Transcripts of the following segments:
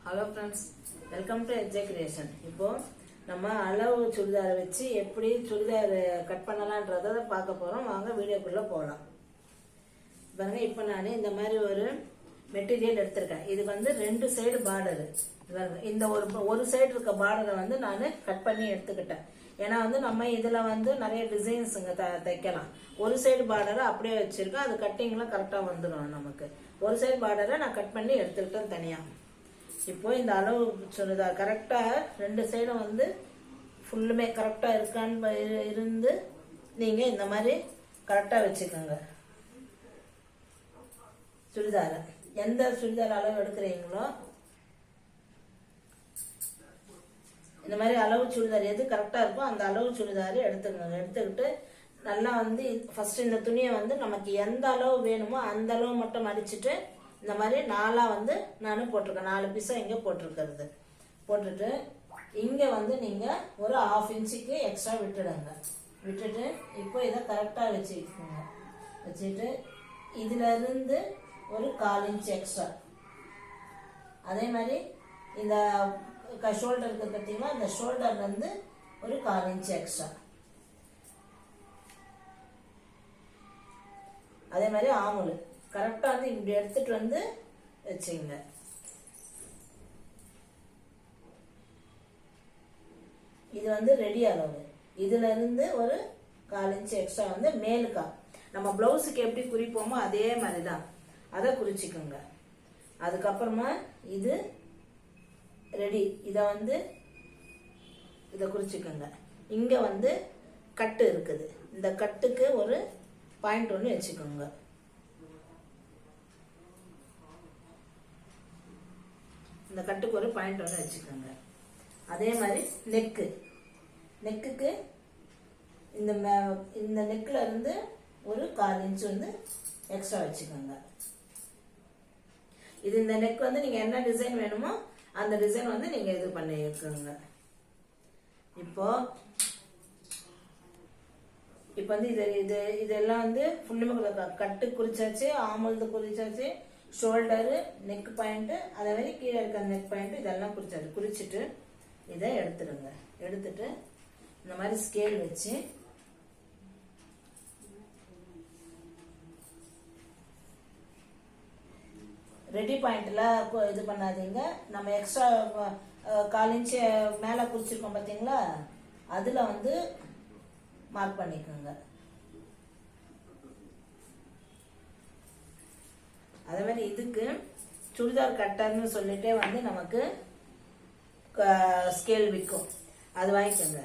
Hello friends, welcome to AJ creation. இப்போது நம்ம அளவு சுடிதாரை வச்சு எப்படி சுடிதார் கட் பண்ணலான்றதை பார்க்க போகிறோம். வாங்க வீடியோக்குள்ளே போகலாம். பாருங்க, இப்போ நான் இந்த மாதிரி ஒரு மெட்டீரியல் எடுத்திருக்கேன். இது வந்து 2 சைடு பார்டரு. இந்த ஒரு சைடு இருக்க பார்டரை வந்து நான் கட் பண்ணி எடுத்துக்கிட்டேன். ஏன்னா வந்து நம்ம இதில் வந்து நிறைய டிசைன்ஸுங்க தைக்கலாம். ஒரு சைடு பார்டரை அப்படியே வச்சுருக்கேன். அது கட்டிங்லாம் கரெக்டாக வந்துடும். நமக்கு ஒரு சைடு பார்டரை நான் கட் பண்ணி எடுத்துக்கிட்டேன் தனியாக. இப்போ இந்த அளவு சுடிதார் கரெக்டாக 2 சைடும் வந்து ஃபுல்லுமே கரெக்டாக இருக்கான்னு இருந்து நீங்கள் இந்த மாதிரி கரெக்டாக வச்சுக்கோங்க. சுடிதாரை எந்த சுடிதார் அளவு எடுக்கிறீங்களோ இந்த மாதிரி அளவு சுடிதார் எது கரெக்டாக இருக்கோ அந்த அளவு சுடிதார் எடுத்துக்கோங்க. எடுத்துக்கிட்டு நல்லா வந்து ஃபர்ஸ்ட் இந்த துணியை வந்து நமக்கு எந்த அளவு வேணுமோ அந்த அளவு மட்டும் மடிச்சுட்டு இந்த மாதிரி 4 வந்து நான் போட்டிருக்கேன். 4 பீஸாக இங்கே போட்டிருக்கிறது போட்டுட்டு இங்கே வந்து நீங்கள் ஒரு 1/2 இன்ச்சுக்கு எக்ஸ்ட்ரா விட்டுடுங்க. விட்டுட்டு இப்போ இதை கரெக்டாக வச்சுக்கோங்க. வச்சுட்டு இதிலிருந்து ஒரு 1/4 இன்ச் எக்ஸ்ட்ரா. அதே மாதிரி இந்த ஷோல்டருக்கு பார்த்தீங்கன்னா இந்த ஷோல்டர்லேருந்து ஒரு 1/4 இன்ச் எக்ஸ்ட்ரா. அதே மாதிரி ஆமுல் கரெக்டாக வந்து இப்படி எடுத்துட்டு வந்து வச்சுங்க. இது வந்து ரெடி அளவு. இதுல இருந்து ஒரு 1/4 இன்ச் எக்ஸ்ட்ரா வந்து மேலுக்கா நம்ம பிளவுஸுக்கு எப்படி குறிப்போமோ அதே மாதிரி தான் அதை குறிச்சிக்கோங்க. அதுக்கப்புறமா இது ரெடி. இதை வந்து இதை குறிச்சிக்கோங்க. இங்க வந்து கட்டு இருக்குது. இந்த கட்டுக்கு ஒரு பாயிண்ட் ஒன்று வச்சுக்கோங்க. இந்த கட்டுக்கு ஒரு பாயிண்ட் ஒன்று வச்சுக்கோங்க. அதே மாதிரி நெக்குக்கு இந்த நெக்ல இருந்து ஒரு 1/4 இன்ச் வந்து எக்ஸ்ட்ரா வச்சுக்கோங்க. இது இந்த நெக் வந்து நீங்க என்ன டிசைன் வேணுமோ அந்த டிசைன் வந்து நீங்க இது பண்ணிக்கோங்க. இப்போ வந்து இதெல்லாம் வந்து ஃபுல்லுமே கட்டு குறிச்சாச்சு, ஆமல்து குறிச்சாச்சு, ஷோல்டரு, நெக் பாயிண்ட், அதே மாதிரி கீழே இருக்க நெக் பாயிண்ட் இதெல்லாம் குறிச்சாச்சு. குறிச்சிட்டு இதை எடுத்துடுங்க. எடுத்துட்டு இந்த மாதிரி ஸ்கேல் வச்சு ரெடி பாயிண்ட்ல இது பண்ணாதீங்க. நம்ம எக்ஸ்ட்ரா 1/4 இன்ச் மேல குறிச்சிருக்கோம் பார்த்தீங்களா, அதுல வந்து மார்க் பண்ணிக்கோங்க. அதே மாதிரி இதுக்கு சுடிதார் கட்டர்னு சொல்லிட்டே வந்து நமக்கு ஸ்கேல் விற்கும், அது வாங்கிக்கோங்க.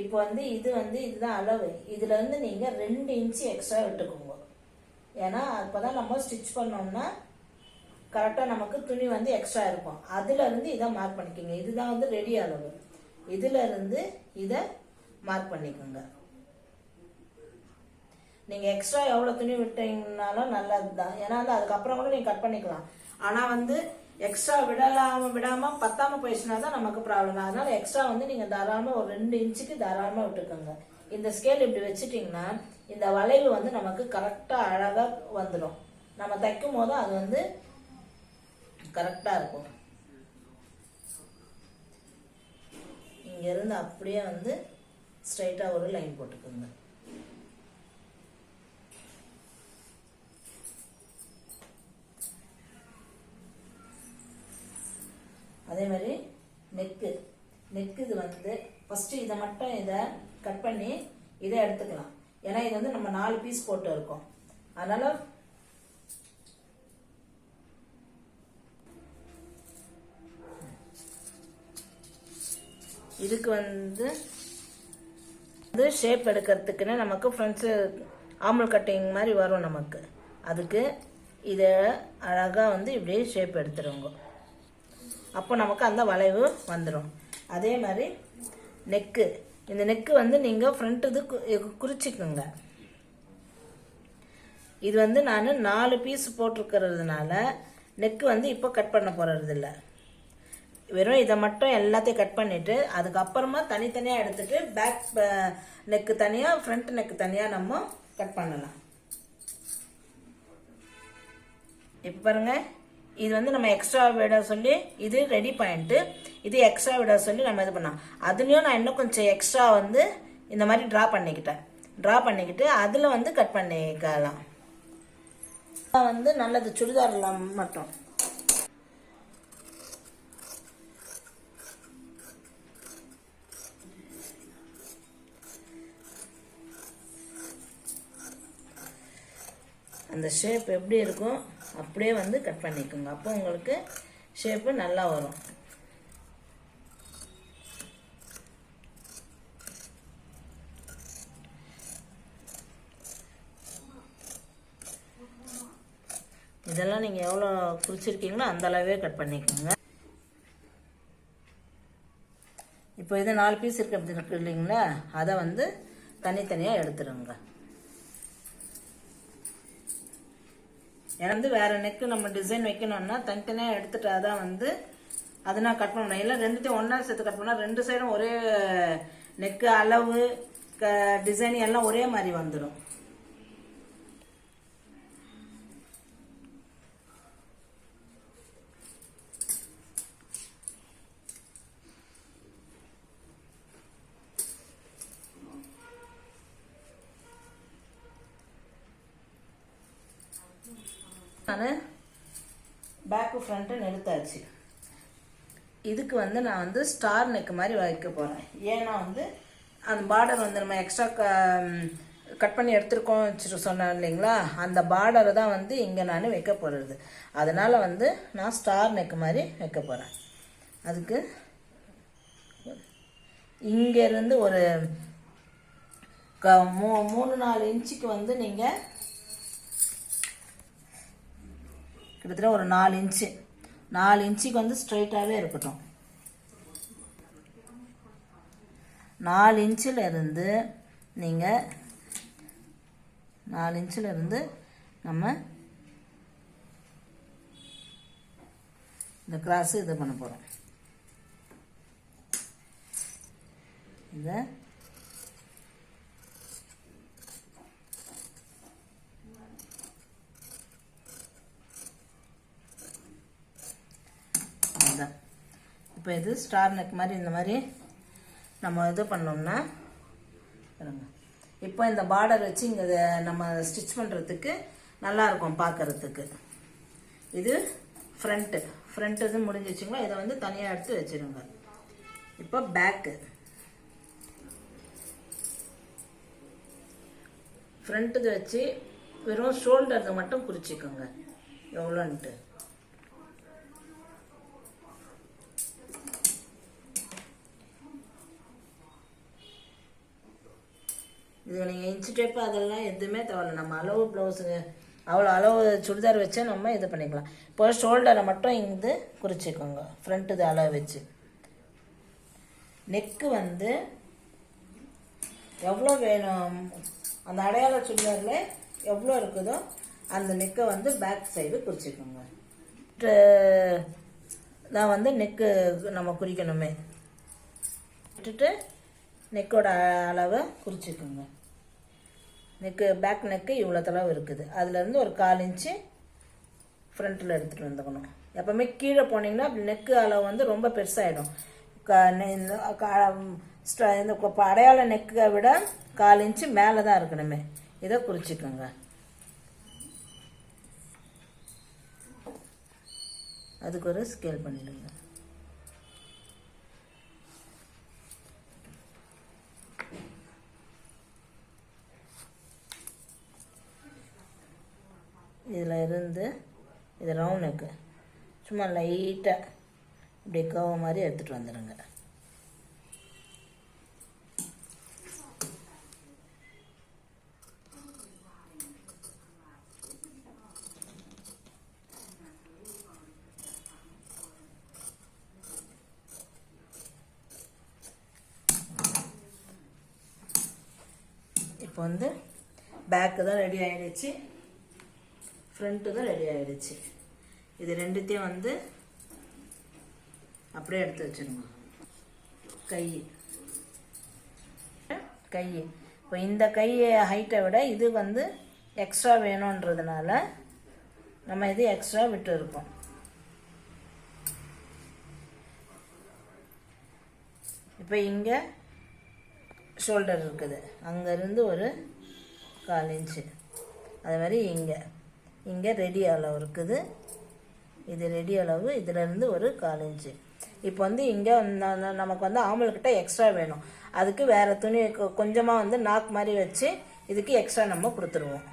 இப்போ வந்து இதுதான் அளவு. இதுல இருந்து நீங்க 2 இன்ச்சு எக்ஸ்ட்ரா விட்டுக்கோங்க. ஏன்னா அப்பதான் நம்ம ஸ்டிச் பண்ணோம்னா கரெக்டா நமக்கு துணி வந்து எக்ஸ்ட்ரா இருக்கும். அதுல இருந்து இதை மார்க் பண்ணிக்கோங்க. இதுதான் வந்து ரெடி அளவு. இதுல இருந்து இதை மார்க் பண்ணிக்கோங்க. நீங்க எக்ஸ்ட்ரா எவ்வளவு துணி விட்டீங்கன்னாலும் நல்லதுதான். ஏன்னா வந்து அதுக்கப்புறம் கூட நீங்க கட் பண்ணிக்கலாம். ஆனா வந்து எக்ஸ்ட்ரா விடாம பத்தாம போயிடுச்சுன்னா தான் நமக்கு ப்ராப்ளம். அதனால எக்ஸ்ட்ரா வந்து நீங்க தாராளமா ஒரு 2 இன்ச்சுக்கு தாராளமா விட்டுக்கோங்க. இந்த ஸ்கேல் இப்படி வச்சுட்டீங்கன்னா இந்த வளைவு வந்து நமக்கு கரெக்டா அழகா வந்துடும். நம்ம தைக்கும் போது அது வந்து கரெக்டா இருக்கும். இங்க இருந்து அப்படியே வந்து ஸ்ட்ரைட்டா ஒரு லைன் போட்டுக்கோங்க. அதே மாதிரி நெக்கு இது வந்து ஃபர்ஸ்ட் இதை மட்டும் இதை கட் பண்ணி இதை எடுத்துக்கலாம். ஏன்னா இது வந்து நம்ம 4 பீஸ் போட்டு இருக்கோம். அதனால இதுக்கு வந்து ஷேப் எடுக்கிறதுக்குன்னு நமக்கு ஃப்ரண்ட்ஸ் ஆமல் கட்டிங் மாதிரி வரும் நமக்கு. அதுக்கு இதை அழகா வந்து இப்படி ஷேப் எடுத்துருவோங்க. அப்போ நமக்கு அந்த வளைவு வந்துடும். அதே மாதிரி இந்த நெக்கு வந்து நீங்கள் ஃப்ரண்ட் இது குறிச்சிக்கோங்க. இது வந்து நான் 4 பீஸ் போட்டிருக்கிறதுனால நெக்கு வந்து இப்போ கட் பண்ண போகிறது இல்லை. வெறும் இதை மட்டும் எல்லாத்தையும் கட் பண்ணிட்டு அதுக்கப்புறமா தனித்தனியாக எடுத்துட்டு பேக் நெக்கு தனியாக ஃப்ரண்ட் நெக்கு தனியாக நம்ம கட் பண்ணலாம். இப்போ பாருங்க, இது வந்து நம்ம எக்ஸ்ட்ரா விட சொல்லி இது ரெடி பாயிண்ட்டு, இது எக்ஸ்ட்ரா விட சொல்லி நம்ம இது பண்ணோம். அதுலேயும் நான் இன்னும் கொஞ்சம் எக்ஸ்ட்ரா வந்து இந்த மாதிரி ட்ரா பண்ணிக்கிட்டு அதில் வந்து கட் பண்ணிக்கலாம். வந்து நல்லது சுடிதாரில் மட்டும். அந்த ஷேப் எப்படி இருக்கும் அப்படியே வந்து கட் பண்ணிக்கோங்க. அப்போ உங்களுக்கு ஷேப்பு நல்லா வரும். இதெல்லாம் நீங்கள் எவ்வளோ குறிச்சிருக்கீங்களோ அந்த அளவே கட் பண்ணிக்கோங்க. இப்போ இது 4 பீஸ் இருக்கு இல்லைங்களா, அதை வந்து தனித்தனியாக எடுத்துருங்க. ஏன்னா வந்து வேறு நெக்கு நம்ம டிசைன் வைக்கணும்னா தனித்தனியாக எடுத்துட்டா தான் வந்து அதை நான் கட் பண்ணணும். இல்லை ரெண்டுத்தையும் ஒன்றா சேர்த்து கட் பண்ணால் 2 சைடும் ஒரே நெக்கு அளவு டிசைன் எல்லாம் ஒரே மாதிரி வந்துடும். நான் பேக்கு ஃப்ரண்ட்டு எடுத்தாச்சு. இதுக்கு வந்து நான் வந்து ஸ்டார் நெக் மாதிரி வைக்க போகிறேன். ஏன்னா வந்து அந்த பார்டர் வந்து நம்ம எக்ஸ்ட்ரா கட் பண்ணி எடுத்துருக்கோம் சொன்னேன் இல்லைங்களா, அந்த பார்டரை தான் வந்து இங்கே நான் வைக்க போகிறது. அதனால் வந்து நான் ஸ்டார் நெக் மாதிரி வைக்க போகிறேன். அதுக்கு இங்கேருந்து ஒரு 3-4 இன்ச்சுக்கு வந்து நீங்கள் கிட்டத்தட்ட ஒரு 4 இன்ச்சுக்கு வந்து ஸ்ட்ரைட்டாகவே இருக்கட்டும். 4 இன்ச்சில் இருந்து நீங்கள் 4 இன்ச்சில் இருந்து நம்ம இந்த கிராஸ் இது பண்ண போகிறோம். இதை இப்போ இது ஸ்டார் நெக் மாதிரி இந்த மாதிரி நம்ம இது பண்ணோம்னா இப்போ இந்த பார்டர் வச்சு இங்கே நம்ம ஸ்டிச் பண்ணுறதுக்கு நல்லாயிருக்கும் பார்க்குறதுக்கு. இது ஃப்ரண்ட்டு இது முடிஞ்சிச்சிங்களா, இதை வந்து தனியாக எடுத்து வச்சுருங்க. இப்போ பேக்கு ஃப்ரண்ட்டு வச்சு வெறும் ஷோல்டருக்கு மட்டும் குறிச்சிக்கோங்க எவ்வளோன்ட்டு. இது நீங்கள் இன்ச்சு டேப்பு அதெல்லாம் எதுவுமே தேவையில்லை. நம்ம அளவு ப்ளவுஸுங்க அவ்வளோ அளவு சுடிதார் வச்சா நம்ம இது பண்ணிக்கலாம். இப்போ ஷோல்டரை மட்டும் இங்கே குறிச்சிக்கோங்க ஃப்ரண்ட்டு இது அளவு வச்சு. நெக்கு வந்து எவ்வளோ வேணும் அந்த அடையாள சுடிதாரில் எவ்வளோ இருக்குதோ அந்த நெக்கை வந்து பேக் சைடு குறிச்சிக்கோங்க. தான் வந்து நெக்கு நம்ம குறிக்கணுமே. விட்டுட்டு நெக்கோட அளவை குறிச்சிக்கோங்க. நெக்கு பேக் நெக்கு இவ்வளோ தொலைவு இருக்குது, அதுலேருந்து ஒரு 1/4 இன்ச்சு ஃப்ரண்ட்டில் எடுத்துகிட்டு வந்துக்கணும். எப்போவுமே கீழே போனீங்கன்னா நெக்கு அளவு வந்து ரொம்ப பெருசாகிடும். இந்த அடையாள நெக்கை விட 1/4 இன்ச்சு மேலே தான் இருக்கணுமே. இதை குறிச்சிக்கோங்க. அதுக்கு ஒரு ஸ்கேல் பண்ணிடுங்க. இதில் இருந்து இது ரவுண்ட் நெக்கு சும்மா லைட்டாக இப்படி கவ மாதிரி எடுத்துகிட்டு வந்துடுங்க. இப்போ வந்து பேக்கு தான் ரெடி ஆகிடுச்சு, ஃப்ரண்ட்டு தான் ரெடி ஆகிடுச்சு. இது ரெண்டுத்தையும் வந்து அப்படியே எடுத்து வச்சுருங்க. கை இப்போ இந்த கை ஹைட்டை விட இது வந்து எக்ஸ்ட்ரா வேணுன்றதுனால நம்ம இது எக்ஸ்ட்ரா விட்டு இருக்கோம். இப்போ இங்கே ஷோல்டர் இருக்குது, அங்கேருந்து ஒரு 1/4 இன்ச்சு. அது மாதிரி இங்கே ரெடி அளவு இருக்குது, இது ரெடி அளவு, இதிலேருந்து ஒரு 1/4 இன்ச்சு. இப்போ வந்து இங்கே நமக்கு வந்து ஆம்பல்கிட்ட எக்ஸ்ட்ரா வேணும், அதுக்கு வேறு துணி கொஞ்சமாக வந்து நாக் மாதிரி வச்சு இதுக்கு எக்ஸ்ட்ரா நம்ம கொடுத்துருவோம்.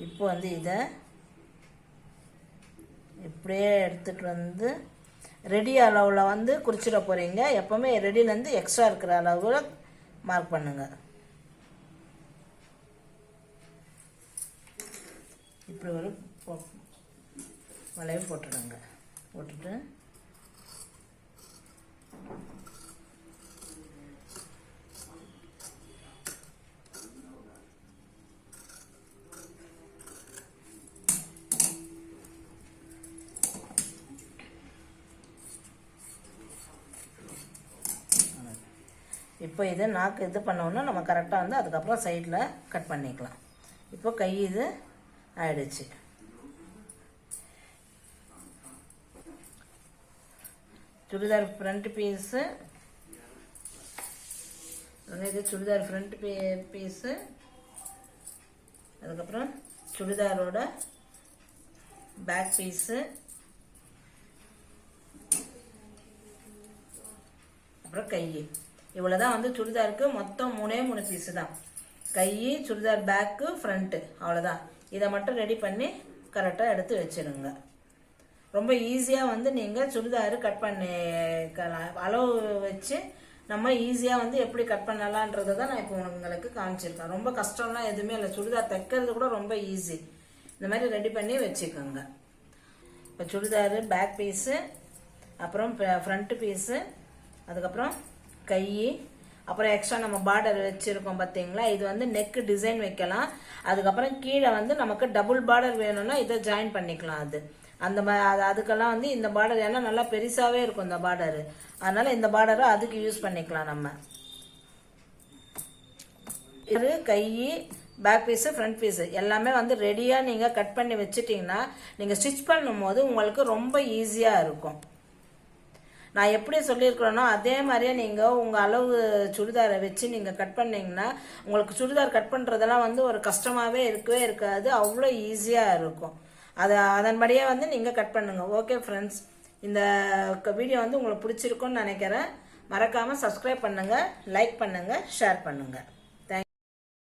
இப்போ வந்து இதை இப்படியே எடுத்துகிட்டு வந்து ரெடி அளவில் வந்து குறிச்சிட போகிறீங்க. எப்போவுமே ரெடிலேருந்து எக்ஸ்ட்ரா இருக்கிற அளவில் மார்க் பண்ணுங்கள். இப்படி ஒரு வளைவு போட்டுடுங்க. போட்டுட்டு இப்போ இது நாக்கு இது பண்ணோன்னா நம்ம கரெக்டாக வந்து அதுக்கப்புறம் சைடில் கட் பண்ணிக்கலாம். இப்போ கை இது ஆயிடுச்சு. சுடிதார் ஃப்ரண்ட் பீஸு, இது சுடிதார் ஃப்ரண்ட் பீஸு, அதுக்கப்புறம் சுடிதாரோட பேக் பீஸு, அப்புறம் கை. இவ்வளோதான் வந்து சுடிதாருக்கு மொத்தம் 3 பீஸு தான். கை, சுடிதார் பேக்கு, ஃப்ரண்ட்டு, அவ்வளோதான். இதை மட்டும் ரெடி பண்ணி கரெக்டாக எடுத்து வச்சிருங்க. ரொம்ப ஈஸியாக வந்து நீங்கள் சுடிதார் கட் பண்ணிக்கலாம். அளவு வச்சு நம்ம ஈஸியாக வந்து எப்படி கட் பண்ணலான்றதை தான் நான் இப்போ உங்களுக்கு காமிச்சிருக்கேன். ரொம்ப கஷ்டம்லாம் எதுவுமே இல்லை, சுடிதார் தைக்கிறது கூட ரொம்ப ஈஸி. இந்த மாதிரி ரெடி பண்ணி வச்சுக்கோங்க. இப்போ சுடிதார் பேக் பீஸு, அப்புறம் ஃப்ரண்ட்டு பீஸு, அதுக்கப்புறம் கை, அப்புறம் எக்ஸ்ட்ரா நம்ம பார்டர் வச்சுருக்கோம் பார்த்தீங்களா, இது வந்து நெக்கு டிசைன் வைக்கலாம். அதுக்கப்புறம் கீழே வந்து நமக்கு டபுள் பார்டர் வேணும்னா இதை ஜாயின் பண்ணிக்கலாம். அந்த அதுக்கெல்லாம் வந்து இந்த பார்டர் ஏன்னா நல்லா பெருசாகவே இருக்கும் இந்த பார்டரு, அதனால் இந்த பார்டரை அதுக்கு யூஸ் பண்ணிக்கலாம் நம்ம. இது கை, பேக் பீஸு, ஃப்ரண்ட் பீஸு எல்லாமே வந்து ரெடியாக நீங்கள் கட் பண்ணி வச்சுட்டிங்கன்னா நீங்கள் ஸ்டிச் பண்ணும் போது உங்களுக்கு ரொம்ப ஈஸியாக இருக்கும். நான் எப்படி சொல்லியிருக்கிறேனோ அதே மாதிரியே நீங்கள் உங்கள் அளவு சுடிதாரை வச்சு நீங்கள் கட் பண்ணிங்கன்னா உங்களுக்கு சுடிதார் கட் பண்ணுறதெல்லாம் வந்து ஒரு கஷ்டமாகவே இருக்கவே இருக்காது, அவ்வளோ ஈஸியாக இருக்கும். அதன்படியே வந்து நீங்கள் கட் பண்ணுங்கள். ஓகே ஃப்ரெண்ட்ஸ், இந்த வீடியோ வந்து உங்களுக்கு பிடிச்சிருக்குன்னு நினைக்கிறேன். மறக்காமல் சப்ஸ்கிரைப் பண்ணுங்கள், லைக் பண்ணுங்கள், ஷேர் பண்ணுங்கள்.